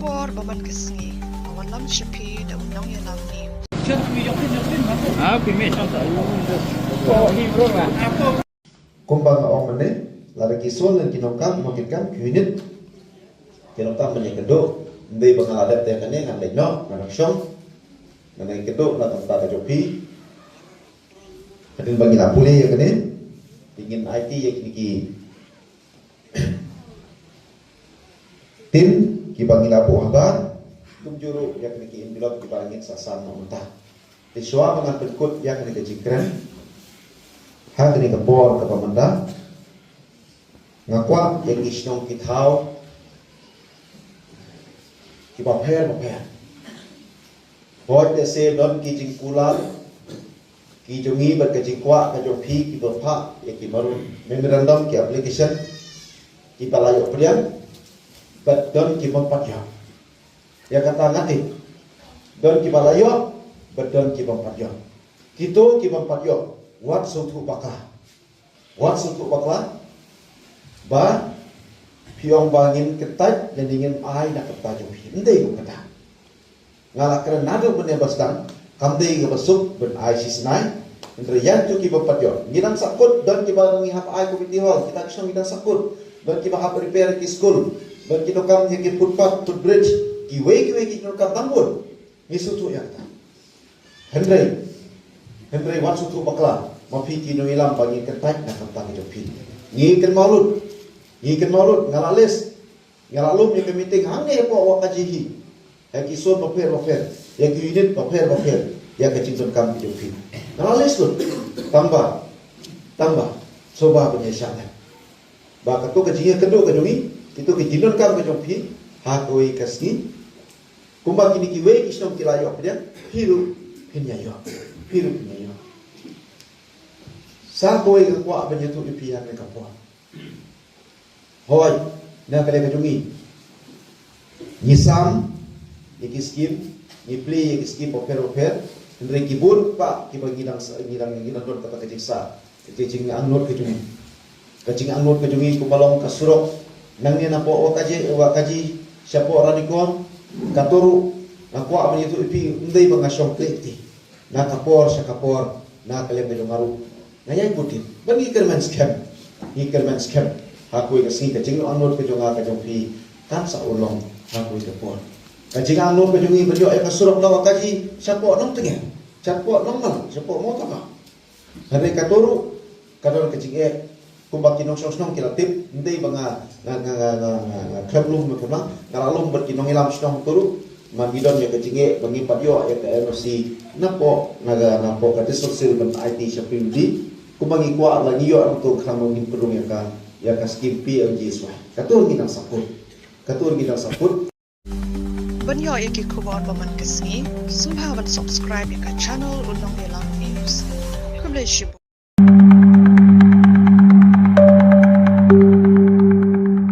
kapor baman kesngi awan lam shipi da unang ya lam ni kumbang ong mene lara kison dan kinokam makitkan kunit kinokam mene kedo ndai bangal adat te kane ngan lekno ngan syong ngan kedo la tempat jopi kadin bagi lapule ya kane ingin IT ya kini tim kibangi lapu habar tum juru ya kini indilot kibangin sasan muntah tiswa dengan berikut yang kini kejikren hal kini kebor ke pemenda ngakwa yang isnong kitau kibaper Hoi te se don ki jingkulan ki jongi ber ke jingkwa ke jopi ki berpa ya ki baru memorandum ki application ki palayo prian bet don ki mempat ya kata ngati don ki palayo bet don ki mempat kito ki mempat wat sutu bakla ba piong bangin ketat dan ingin ai nak ketat jopi ndai ko kata ngala keren nado bene bastan kamdei ke basuk ben ai sisnai entre yang tu ki bapatyo ngidang sakut dan ki barangi hap ai ko bitihol kita kisong ngidang sakut dan ki bahap repair ki school dan ki dokam ki footpath to bridge ki we ki dokam tambun ngisutu ya ta Hendrai wan sutu bakla mapi ki no ilam bagi ketat na kapang jopi ngiken maulud ngalales ngalalum ni meeting hange po wakajihi yang kison paper, yang unit paper, yang kecingson kami jopi. Nalalis tu, tambah, soba penyesalan. Baka tu kecingnya kedua kejungi, itu kecinon kami jopi, hakoi kasni. Kumbang kini kiwe kisnom kilayo apa dia? Hiru pinyayo. Sakoi kekuat penyetu di pihak mereka puan. Hoi, nak kalian kejungi. Nyisam iki skim play iki skim oper ndre kibun pa kibagi nang don kata kejiksa kejing angnot kejungi kubalong kasurok nang ni napo wakaji siapo radikon katuru nakwa abni itu ipi ndai bangasong kleti na kapor na kalian bedongaru ngayai putin bagi kerman scam hakui kasih kejing angnot kejong kan sa ulong hakui kapor Kajing anu kejungi berjok yang kesuruh lawa kaji siapa nong tengah, siapa nong mau tak? Hari katuru kadang kejing kumbang kinong song kila tip, ndai banga klub lum berkembang, ngalalum berkinong ilam song turu, mandidon ya kejing bangi patio ya ke emosi, napo kata sosial dan IT shopping di kumbang ikwa lagi yo untuk kamu ingin perlu ya ka skimpi ang jiswa. Katur ginang saput. Banyo iki kubon baman kesngi subhawan subscribe ka channel unang ilang news. Kumle shibu